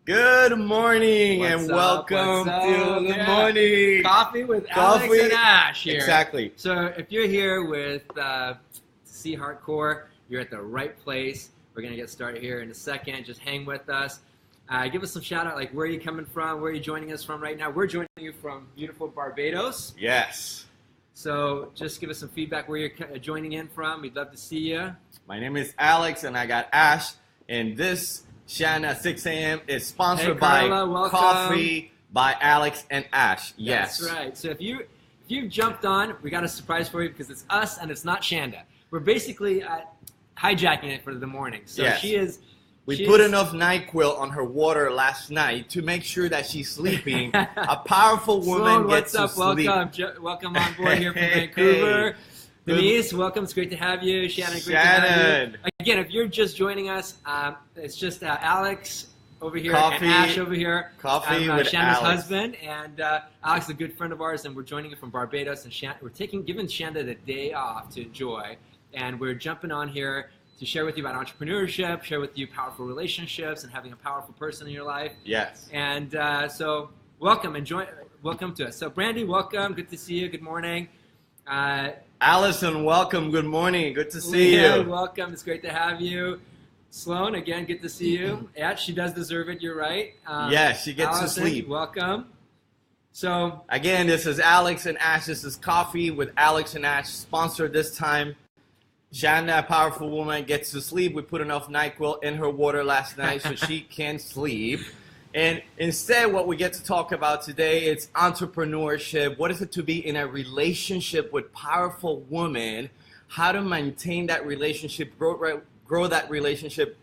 Good morning What's and up? welcome What's up? to the Yeah. morning. Coffee with Alex and Ash here. Exactly. So if you're here with C Hardcore, you're at the right place. We're going to get started here in a second. Just hang with us. Give us some shout out, like where are you coming from? Where are you joining us from right now? We're joining you from beautiful Barbados. Yes. So just give us some feedback where you're joining in from. We'd love to see you. My name is Alex and I got Ash. And this Shanda 6 a.m. is sponsored by Coffee by Alex and Ash. Yes. That's right. So if you've jumped on, we got a surprise for you because it's us and it's not Shanda. We're basically hijacking it for the morning. So yes. We put enough NyQuil on her water last night to make sure that she's sleeping. A powerful woman gets to sleep. Welcome on board here from Vancouver. Denise, welcome. It's great to have you. Shannon, great to have you. Again, if you're just joining us, it's just Alex over here and Ash over here. Coffee with Shanda's Alex. husband, and Alex is a good friend of ours, and we're joining you from Barbados. And we're giving Shanda the day off to enjoy, and we're jumping on here to share with you about entrepreneurship, share with you powerful relationships, and having a powerful person in your life. Yes. And so welcome to us. So Brandy, welcome. Good to see you. Good morning. Allison, welcome. Good morning. Good to see you. Welcome. It's great to have you. Sloan, again, good to see you. Yeah, she does deserve it. You're right. Yes, she gets Allison, to sleep. Welcome. So again, this is Alex and Ash. This is Coffee with Alex and Ash, sponsored this time. Shanda, a powerful woman, gets to sleep. We put enough NyQuil in her water last night so she can sleep. And instead, what we get to talk about today is entrepreneurship. What is it to be in a relationship with powerful women? How to maintain that relationship, grow that relationship.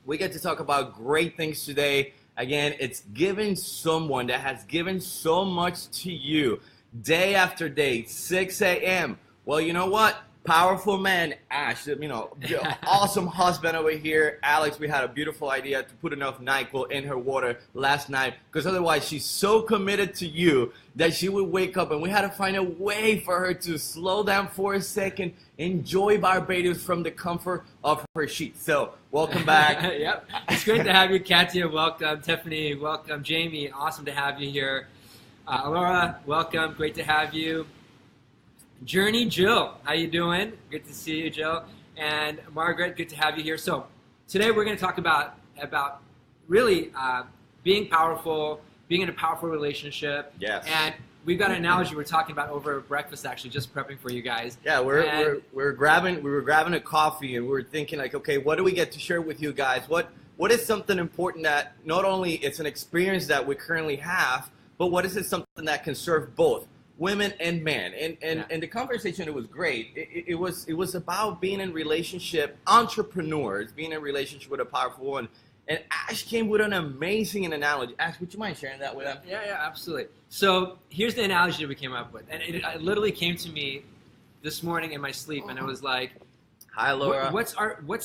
We get to talk about great things today. Again, it's giving someone that has given so much to you day after day, 6 a.m. Well, you know what? Powerful man, Ash, awesome husband over here. Alex, we had a beautiful idea to put enough NyQuil in her water last night because otherwise she's so committed to you that she would wake up and we had to find a way for her to slow down for a second, enjoy Barbados from the comfort of her sheets. So, welcome back. Yep. It's great to have you. Katia, welcome. Tiffany, welcome. Jamie, awesome to have you here. Laura, welcome. Great to have you. Journey, Jill, how you doing? Good to see you, Jill. And Margaret, good to have you here. So today we're going to talk about really being powerful, being in a powerful relationship. Yes. And we've got an analogy we're talking about over breakfast, actually, just prepping for you guys. Yeah, we were grabbing a coffee and we were thinking like, okay, what do we get to share with you guys? What is something important that not only it's an experience that we currently have, but what is it something that can serve both women and men? And the conversation, it was great. It was about being in relationship, entrepreneurs, being in relationship with a powerful woman. And Ash came with an amazing analogy. Ash, would you mind sharing that with them? Yeah, absolutely. So here's the analogy that we came up with. And it literally came to me this morning in my sleep, and it was like, hi, Laura. What's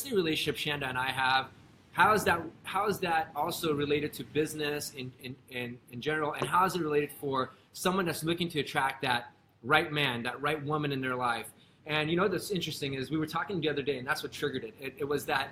the relationship Shanda and I have? How is that also related to business in general? And how is it related for someone that's looking to attract that right man, that right woman in their life? And you know what's interesting is we were talking the other day, and that's what triggered it. It was that,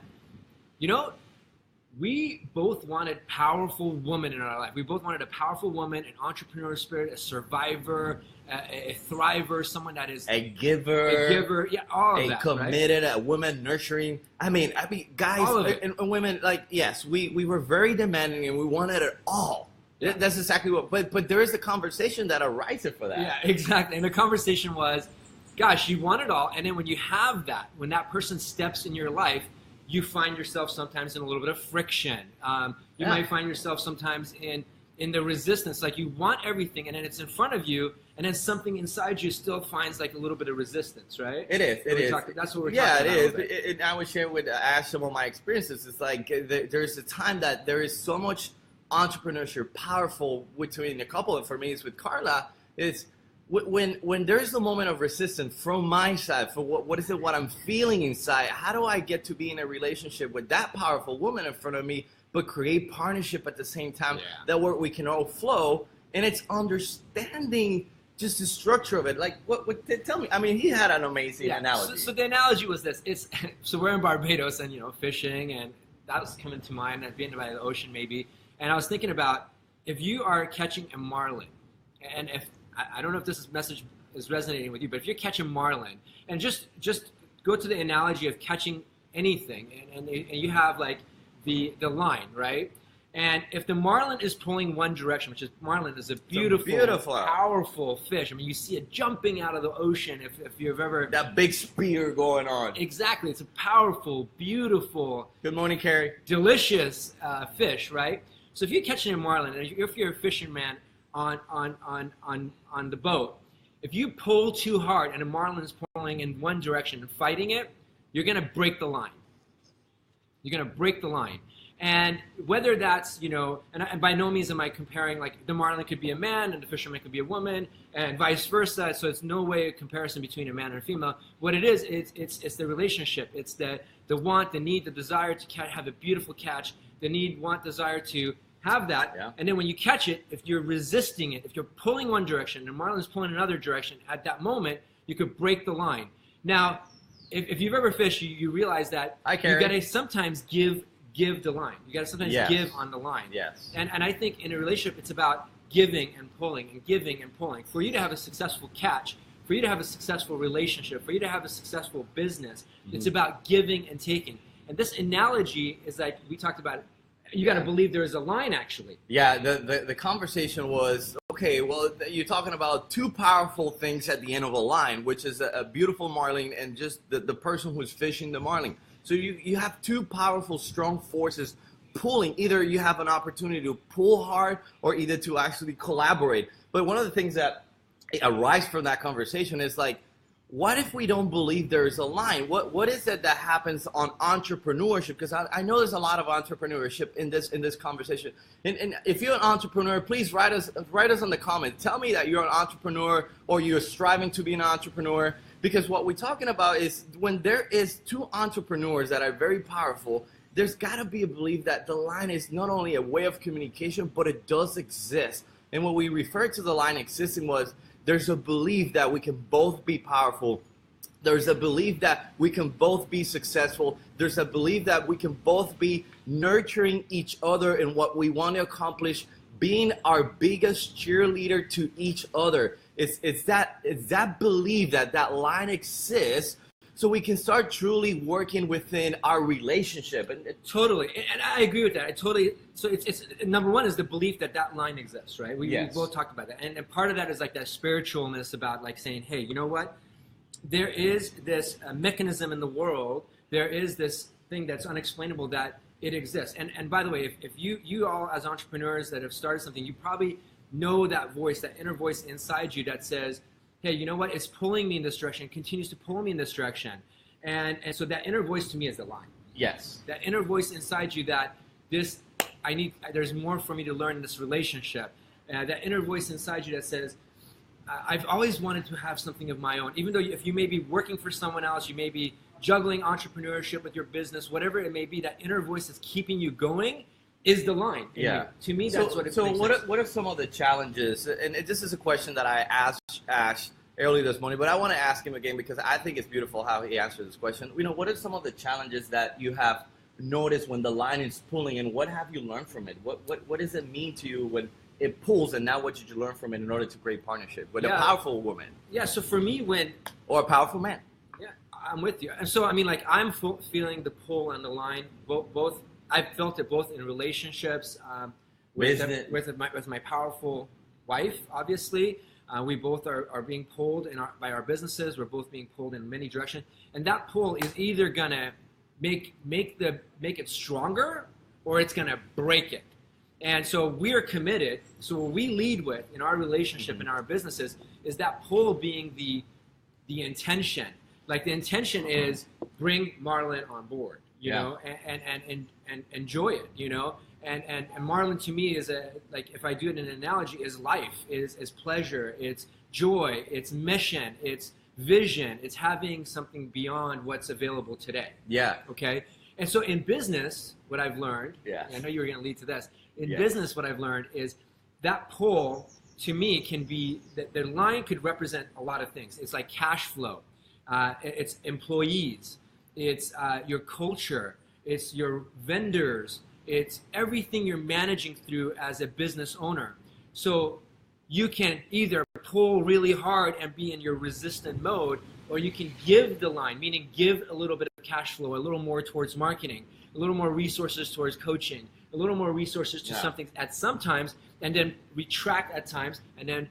we both wanted powerful women in our life. We both wanted a powerful woman, an entrepreneur spirit, a survivor, a thriver, someone that is a giver, yeah, all of that, committed, right? A woman nurturing. I mean, guys and women, like, yes, we were very demanding and we wanted it all. Yeah. That's exactly what. But there is a conversation that arises for that. Yeah, exactly. And the conversation was, gosh, you want it all, and then when you have that, when that person steps in your life, you find yourself sometimes in a little bit of friction. You might find yourself sometimes in the resistance, like you want everything, and then it's in front of you, and then something inside you still finds like a little bit of resistance, right? It is. That's what we're talking about. Yeah, it is. I would share with Ash some of my experiences. It's like there's a time that there is so much entrepreneurship powerful between a couple, and for me it's with Carla. It's when there's a moment of resistance from my side for what I'm feeling inside. How do I get to be in a relationship with that powerful woman in front of me, but create partnership at the same time that where we can all flow? And it's understanding just the structure of it. Like, tell me. I mean, he had an amazing analogy. So the analogy was this. So we're in Barbados and, fishing, and that was coming to mind. I'd been by the ocean maybe, and I was thinking about if you are catching a marlin, and if I don't know if this message is resonating with you, but if you're catching marlin, and just go to the analogy of catching anything, and you have like the line, right? And if the marlin is pulling one direction, which is marlin is a beautiful, powerful fish. I mean, you see it jumping out of the ocean if you've ever... That big spear going on. Exactly. It's a powerful, beautiful... Good morning, Carrie. Delicious fish, right? So if you're catching a marlin, and if you're a fisherman on the boat, if you pull too hard and a marlin is pulling in one direction and fighting it, you're going to break the line. You're going to break the line. And whether that's, and by no means am I comparing, like the marlin could be a man and the fisherman could be a woman and vice versa. So it's no way a comparison between a man and a female. What it is, it's the relationship. It's the want, the need, the desire to have a beautiful catch, the need, want, desire to have that. Yeah. And then when you catch it, if you're resisting it, if you're pulling one direction and the marlin is pulling another direction, at that moment, you could break the line. Now, if you've ever fished, you realize that you got to sometimes give the line. You got to sometimes give on the line. Yes. And I think in a relationship, it's about giving and pulling and giving and pulling. For you to have a successful catch, for you to have a successful relationship, for you to have a successful business, it's about giving and taking. And this analogy is like we talked about. You got to believe there is a line, actually. Yeah. The conversation was, okay, well, you're talking about two powerful things at the end of a line, which is a beautiful marlin and just the person who's fishing the marlin. So you have two powerful, strong forces pulling. Either you have an opportunity to pull hard or either to actually collaborate. But one of the things that arise from that conversation is like, what if we don't believe there is a line? What is it that happens on entrepreneurship? Because I know there's a lot of entrepreneurship in this conversation. And if you're an entrepreneur, please write us in the comments. Tell me that you're an entrepreneur or you're striving to be an entrepreneur. Because what we're talking about is when there is two entrepreneurs that are very powerful, there's got to be a belief that the line is not only a way of communication, but it does exist. And what we referred to the line existing was there's a belief that we can both be powerful. There's a belief that we can both be successful. There's a belief that we can both be nurturing each other in what we want to accomplish, being our biggest cheerleader to each other. It's that belief that line exists, so we can start truly working within our relationship. And totally, and I agree with that. So it's number one is the belief that line exists, right? We both talked about that, and part of that is like that spiritualness about like saying, hey, you know what? There is this mechanism in the world. There is this thing that's unexplainable that it exists. And by the way, if you all as entrepreneurs that have started something, you probably know that voice, that inner voice inside you that says, hey, you know what? It's pulling me in this direction. It continues to pull me in this direction. And so that inner voice to me is the line. Yes. That inner voice inside you that there's more for me to learn in this relationship. That inner voice inside you that says, I've always wanted to have something of my own. Even though if you may be working for someone else, you may be juggling entrepreneurship with your business, whatever it may be, that inner voice that's keeping you going is the line. Yeah. To me, that's what it So makes what are some of the challenges? And this is a question that I asked Ash earlier this morning, but I want to ask him again because I think it's beautiful how he answered this question. What are some of the challenges that you have noticed when the line is pulling, and what have you learned from it? What does it mean to you when it pulls, and now what did you learn from it in order to create partnership with a powerful woman? Yeah, so for me, or a powerful man. Yeah, I'm with you. And so, I mean, like, I'm feeling the pull and the line, both I've felt it both in relationships, with my powerful wife, obviously. We both are being pulled by our businesses. We're both being pulled in many directions. And that pull is either going to make it stronger or it's going to break it. And so we're committed. So what we lead with in our relationship, in our businesses, is that pull being the intention. Like the intention is bring Marlin on board, you know, and enjoy it, you know. And Marlin to me is like, if I do it in an analogy, is life, is pleasure, it's joy, it's mission, it's vision, it's having something beyond what's available today. Yeah. Okay. And so in business, what I've learned, and I know you were going to lead to this. In business, what I've learned is that pull to me can be that the line could represent a lot of things. It's like cash flow, it's employees, it's your culture. it's your vendors, it's everything you're managing through as a business owner. So you can either pull really hard and be in your resistant mode, or you can give the line, meaning give a little bit of cash flow, a little more towards marketing, a little more resources towards coaching, a little more resources to something at some times, and then retract at times, and then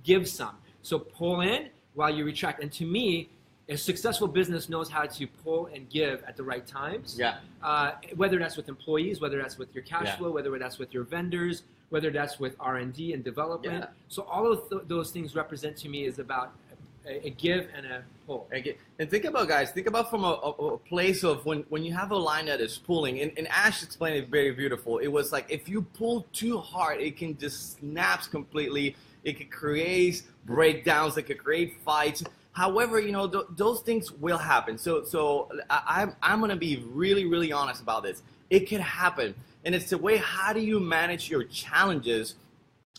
give some. So pull in while you retract. And to me, a successful business knows how to pull and give at the right times. Whether that's with employees, whether that's with your cash flow, whether that's with your vendors, whether that's with R&D and development. So all of those things represent to me is about a give and a pull. And think about, guys, from a place of when you have a line that is pulling, and Ash explained it very beautiful. It was like if you pull too hard, it can just snaps completely. It could create breakdowns. It could create fights. However, those things will happen. So I'm going to be really, really honest about this. It can happen. And it's the way, how do you manage your challenges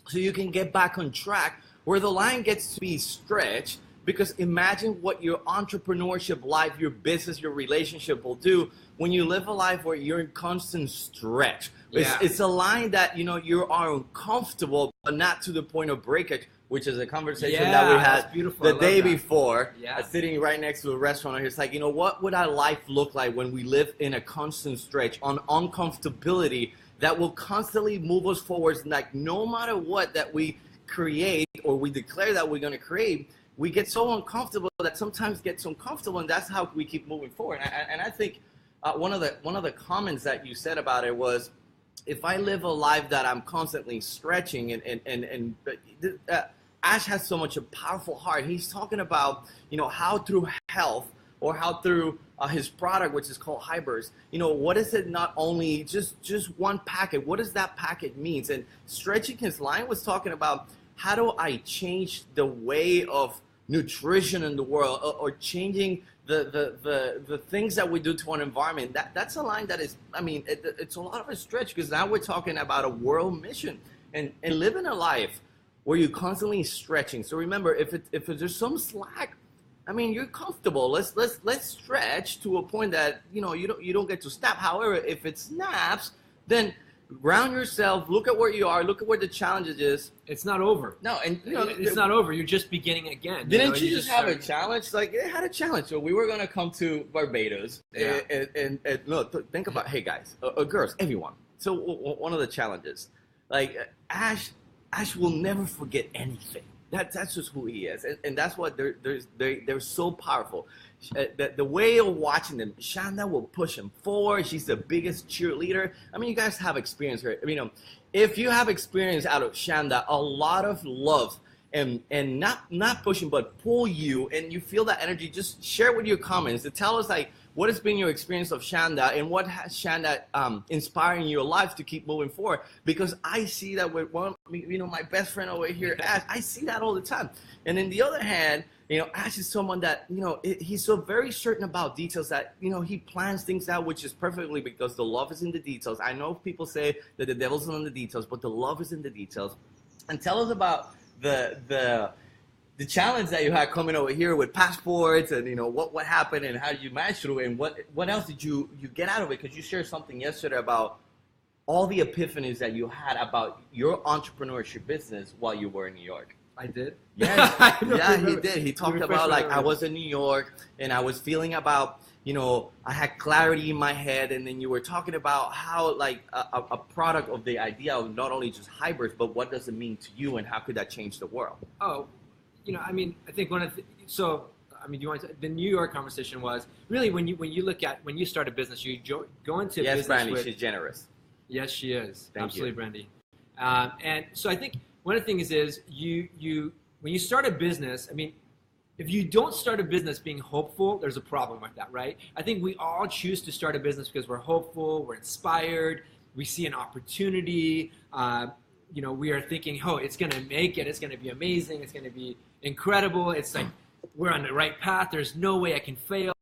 so you can get back on track where the line gets to be stretched? Because imagine what your entrepreneurship life, your business, your relationship will do when you live a life where you're in constant stretch. It's a line that, you are uncomfortable, but not to the point of breakage, which is a conversation that we had the day before, sitting right next to a restaurant. It's like, what would our life look like when we live in a constant stretch on uncomfortability that will constantly move us forwards? Like, no matter what that we create or we declare that we're going to create, we get so uncomfortable that sometimes gets uncomfortable, and that's how we keep moving forward. And I think one of the comments that you said about it was, if I live a life that I'm constantly stretching, and Ash has so much a powerful heart. He's talking about, how through health, or how through his product, which is called Hybrids, what is it, not only just one packet, what does that packet means? And stretching his line was talking about, how do I change the way of nutrition in the world, or changing the things that we do to our environment? That's a line that is, it's a lot of a stretch, because now we're talking about a world mission and living a life where you're constantly stretching. So remember, if there's some slack, you're comfortable. Let's stretch to a point that you don't get to snap. However, if it snaps, then ground yourself. Look at where you are. Look at where the challenge is. It's not over. No, and it's not over. You're just beginning again. Didn't you just have a challenge? Like, they had a challenge. So we were gonna come to Barbados, and look, think about, hey guys, girls, everyone. So one of the challenges, like Ash will never forget anything. That's just who he is, and that's what they're so powerful. The way of watching them, Shanda will push him forward. She's the biggest cheerleader. You guys have experience here. If you have experience out of Shanda, a lot of love and not pushing, but pull you, and you feel that energy. Just share with your comments to tell us, like, what has been your experience of Shanda, and what has Shanda inspiring your life to keep moving forward? Because I see that with my best friend over here, Ash. I see that all the time. And on the other hand, Ash is someone that, he's so very certain about details that, he plans things out, which is perfectly, because the love is in the details. I know people say that the devil's in the details, but the love is in the details. And tell us about the challenge that you had coming over here with passports, and what happened, and how did you manage through it, and what else did you get out of it? Because you shared something yesterday about all the epiphanies that you had about your entrepreneurship business while you were in New York. I did? Yes. He did. He talked about, like, I was in New York, and I was feeling about, I had clarity in my head, and then you were talking about how, like, a product of the idea of not only just hybrids, but what does it mean to you, and how could that change the world? Oh, I think one of the, the New York conversation was really when you start a business, you go into yes, business Brandy, with, she's generous. Yes, she is. Thank absolutely, you. Brandy. And so I think one of the things is you when you start a business, if you don't start a business being hopeful, there's a problem with that, right? I think we all choose to start a business because we're hopeful, we're inspired, we see an opportunity. We are thinking, it's going to make it. It's going to be amazing. It's going to be incredible. It's like we're on the right path. There's no way I can fail.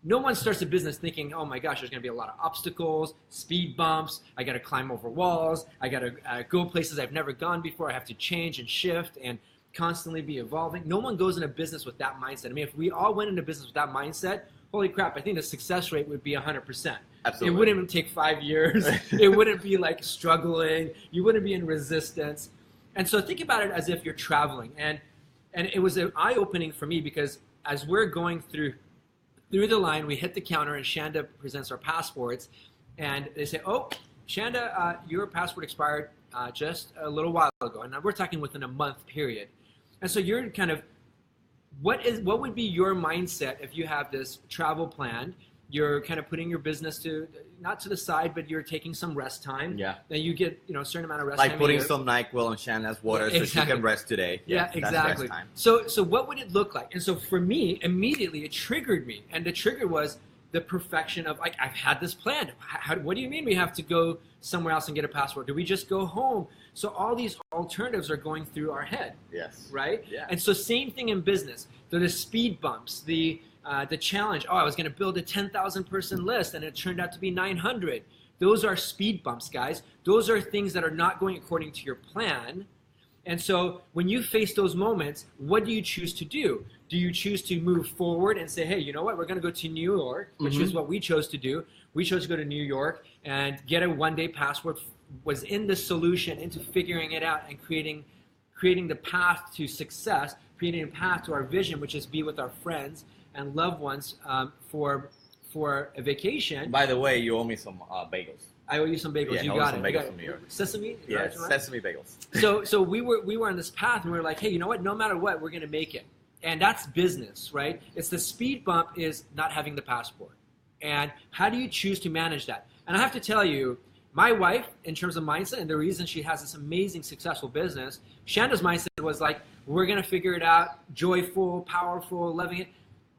No one starts a business thinking, oh my gosh, there's going to be a lot of obstacles, speed bumps. I got to climb over walls. I got to go places I've never gone before. I have to change and shift and constantly be evolving. No one goes into business with that mindset. If we all went into business with that mindset, holy crap, I think the success rate would be 100%. Absolutely. It wouldn't even take 5 years. It wouldn't be like struggling. You wouldn't be in resistance. And so think about it as if you're traveling. And it was an eye-opening for me because as we're going through the line, we hit the counter and Shanda presents our passports. And they say, oh, Shanda, your passport expired just a little while ago. And now we're talking within a month period. And so you're kind of, what would be your mindset if you have this travel plan? You're kind of putting your business not to the side, but you're taking some rest time. Yeah. Then you get a certain amount of rest time. time. Like putting some NyQuil in Shanda's water so she can rest today. Yeah, exactly. So what would it look like? And so for me, immediately it triggered me. And the trigger was the perfection of like, I've had this plan. What do you mean we have to go somewhere else and get a passport? Do we just go home? So all these alternatives are going through our head. Yes. Right? Yeah. And so same thing in business. The speed bumps, the challenge. Oh, I was going to build a 10,000 person list and it turned out to be 900. Those are speed bumps, guys. Those are things that are not going according to your plan. And so when you face those moments, what do you choose to do? Do you choose to move forward and say, hey, you know what? We're going to go to New York, which is what we chose to do. We chose to go to New York and get a one-day passport was in the solution into figuring it out and creating the path to success, creating a path to our vision, which is be with our friends and loved ones for a vacation. By the way, you owe me some bagels. I owe you some bagels. Yeah, you got it. Bagels from New York. Sesame? Yes, right? Sesame bagels. So we were on this path, and we were like, hey, you know what? No matter what, we're going to make it. And that's business, right? It's the speed bump is not having the passport. And how do you choose to manage that? And I have to tell you, my wife, in terms of mindset, and the reason she has this amazing, successful business, Shanda's mindset was like, we're going to figure it out, joyful, powerful, loving it.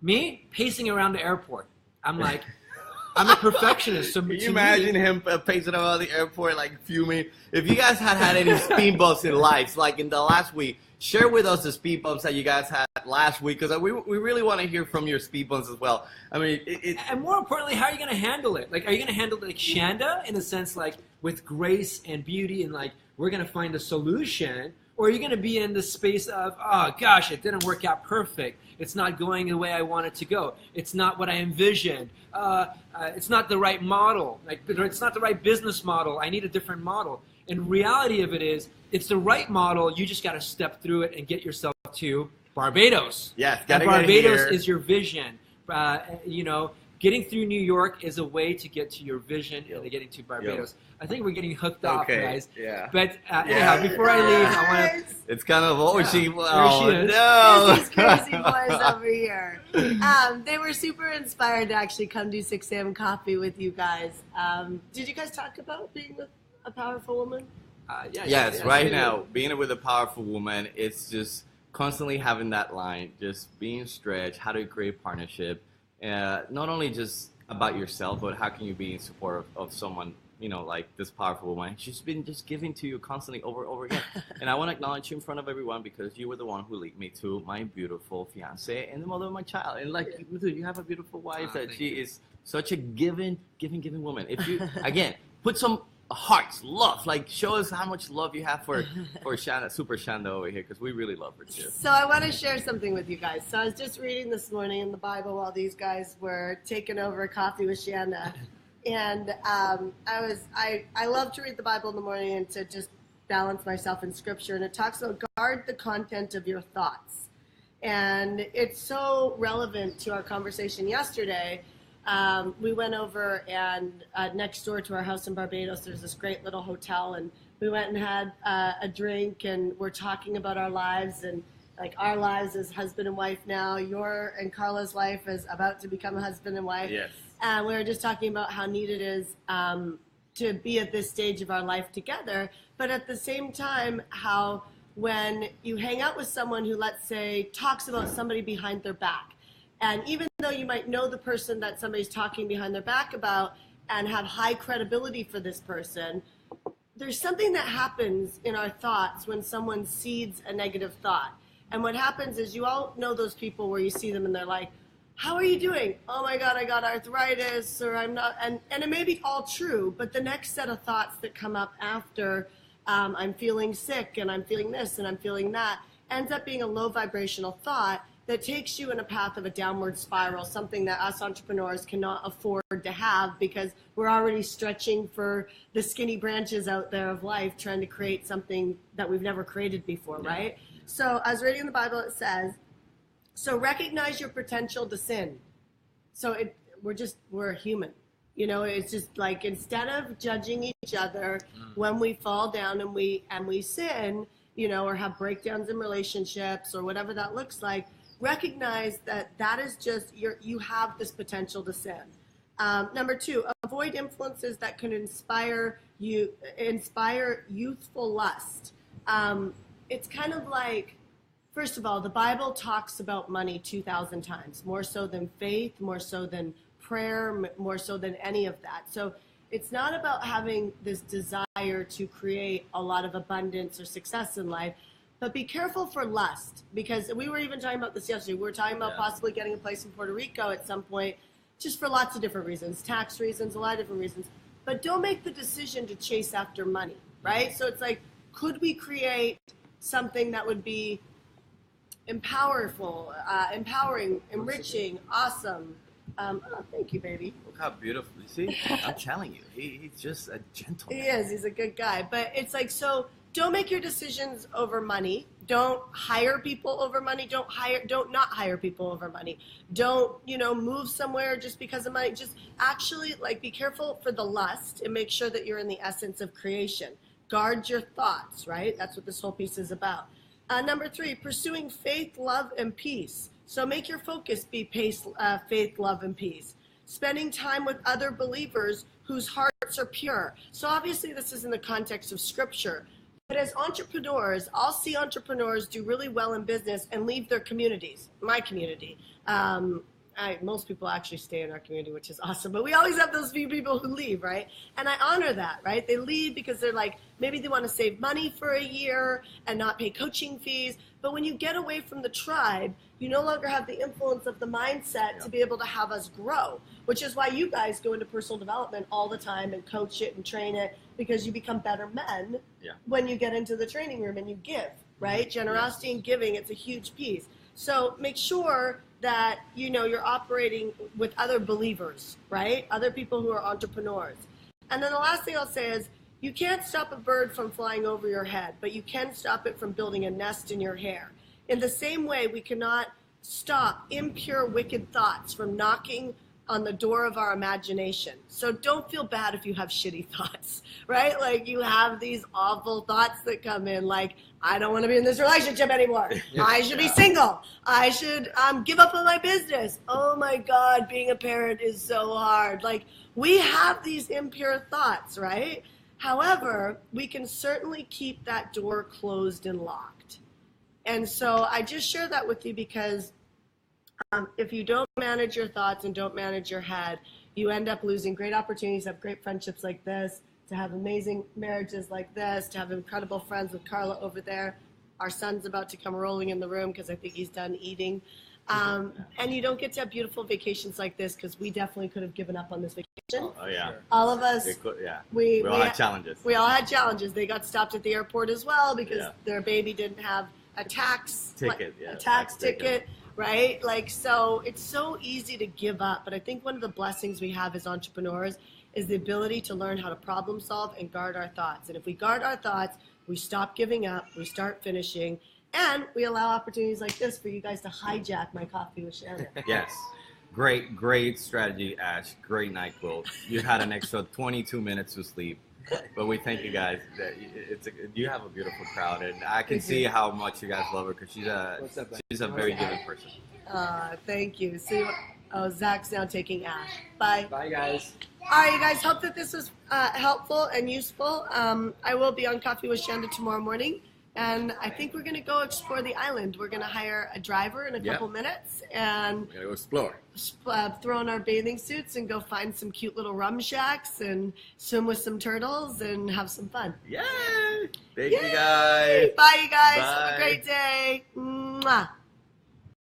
Me, pacing around the airport. I'm like, I'm a perfectionist. So can you imagine him pacing around the airport, like fuming? If you guys had any speed bumps in life, like in the last week, share with us the speed bumps that you guys had last week, because we really want to hear from your speed bumps as well. I mean, and more importantly, how are you going to handle it? Like, are you going to handle it like Shanda, in a sense, like with grace and beauty, and like we're going to find a solution, or are you going to be in the space of, oh gosh, it didn't work out perfect. It's not going the way I want it to go. It's not what I envisioned. It's not the right model. Like, it's not the right business model. I need a different model. And reality of it is, it's the right model. You just got to step through it and get yourself to Barbados. Yes, and Barbados is your vision. Getting through New York is a way to get to your vision and getting to Barbados. I think we're getting hooked off, guys. Yeah. But anyhow, before I leave, I want to... It's kind of... Oh, there she is. No. These crazy boys over here. They were super inspired to actually come do 6 a.m. coffee with you guys. Did you guys talk about being with a powerful woman? Yes, right now, being with a powerful woman, it's just constantly having that line, just being stretched, how to create partnership. Not only just about yourself, but how can you be in support of someone, like this powerful woman. She's been just giving to you constantly over and over again. And I want to acknowledge you in front of everyone because you were the one who led me to my beautiful fiance and the mother of my child. And dude, you have a beautiful wife that she is such a giving woman. If you, again, put some hearts, love, like show us how much love you have for Shanda, Super Shanda over here, because we really love her too. So I want to share something with you guys. So I was just reading this morning in the Bible while these guys were taking over coffee with Shanda, and I love to read the Bible in the morning and to just balance myself in Scripture. And it talks about guard the content of your thoughts, and it's so relevant to our conversation yesterday. We went over and next door to our house in Barbados, there's this great little hotel, and we went and had a drink, and we're talking about our lives, and like our lives as husband and wife now, your and Carla's life is about to become a husband and wife. Yes. And we were just talking about how neat it is to be at this stage of our life together, but at the same time, how when you hang out with someone who, let's say, talks about somebody behind their back, and even though you might know the person that somebody's talking behind their back about and have high credibility for this person, there's something that happens in our thoughts when someone seeds a negative thought. And what happens is, you all know those people where you see them and they're like, how are you doing? Oh my God, I got arthritis, or I'm not. And it may be all true, but the next set of thoughts that come up after, I'm feeling sick and I'm feeling this and I'm feeling that, ends up being a low vibrational thought. that takes you in a path of a downward spiral, something that us entrepreneurs cannot afford to have because we're already stretching for the skinny branches out there of life, trying to create something that we've never created before, right? So I was reading in the Bible, it says, so recognize your potential to sin. So we're human. You know, it's just like, instead of judging each other when we fall down and we sin, you know, or have breakdowns in relationships or whatever that looks like, recognize that is just, you have this potential to sin. Number 2, avoid influences that can inspire youthful lust. It's kind of like, first of all, the Bible talks about money 2,000 times, more so than faith, more so than prayer, more so than any of that. So it's not about having this desire to create a lot of abundance or success in life, but be careful for lust, because we were even talking about this yesterday. We were talking about possibly getting a place in Puerto Rico at some point, just for lots of different reasons, tax reasons, a lot of different reasons. But don't make the decision to chase after money, right? So it's like, could we create something that would be empowering, enriching, awesome? Thank you, baby. Look how beautiful. You see? I'm telling you, he's just a gentleman. He is. He's a good guy. But it's like, so don't make your decisions over money. Don't hire people over money. Don't not hire people over money. Don't, move somewhere just because of money. Just actually, like, be careful for the lust and make sure that you're in the essence of creation. Guard your thoughts, right? That's what this whole piece is about. Number 3, pursuing faith, love, and peace. So make your focus be faith, love, and peace. Spending time with other believers whose hearts are pure. So obviously this is in the context of scripture. But as entrepreneurs, I'll see entrepreneurs do really well in business and leave their communities, my community. Most people actually stay in our community, which is awesome. But we always have those few people who leave, right? And I honor that, right? They leave because they're like, maybe they want to save money for a year and not pay coaching fees. But when you get away from the tribe, you no longer have the influence of the mindset to be able to have us grow, which is why you guys go into personal development all the time and coach it and train it, because you become better men when you get into the training room and you give, right? Generosity and giving, it's a huge piece. So make sure that, you're operating with other believers, right? Other people who are entrepreneurs. And then the last thing I'll say is, you can't stop a bird from flying over your head, but you can stop it from building a nest in your hair. In the same way, we cannot stop impure, wicked thoughts from knocking on the door of our imagination. So don't feel bad if you have shitty thoughts, right? Like, you have these awful thoughts that come in, like, I don't want to be in this relationship anymore. I should be single. I should give up on my business. Oh my God, being a parent is so hard. Like, we have these impure thoughts, right? However, we can certainly keep that door closed and locked. And so I just share that with you because if you don't manage your thoughts and don't manage your head, you end up losing great opportunities to have great friendships like this, to have amazing marriages like this, to have incredible friends with Carla over there. Our son's about to come rolling in the room because I think he's done eating. And you don't get to have beautiful vacations like this, because we definitely could have given up on this vacation. Oh yeah. All of us. We all had challenges. We all had challenges. They got stopped at the airport as well because their baby didn't have a tax ticket. Right? Like, so it's so easy to give up. But I think one of the blessings we have as entrepreneurs is the ability to learn how to problem solve and guard our thoughts. And if we guard our thoughts, we stop giving up, we start finishing, and we allow opportunities like this for you guys to hijack my coffee with Shanda. Yes. Great strategy, Ash. Great NyQuil. You had an extra 22 minutes to sleep. But we thank you guys. You have a beautiful crowd, and I can see how much you guys love her, because she's a very giving person. Thank you. See, Zach's now taking Ash. Bye. Bye, guys. All right, you guys. Hope that this was helpful and useful. I will be on Coffee with Shanda tomorrow morning, and I think we're going to go explore the island. We're going to hire a driver in a couple minutes, and we're going to go explore. Throw on our bathing suits and go find some cute little rum shacks and swim with some turtles and have some fun. Yay! Thank you guys. Bye, you guys. Bye. Have a great day. Mwah.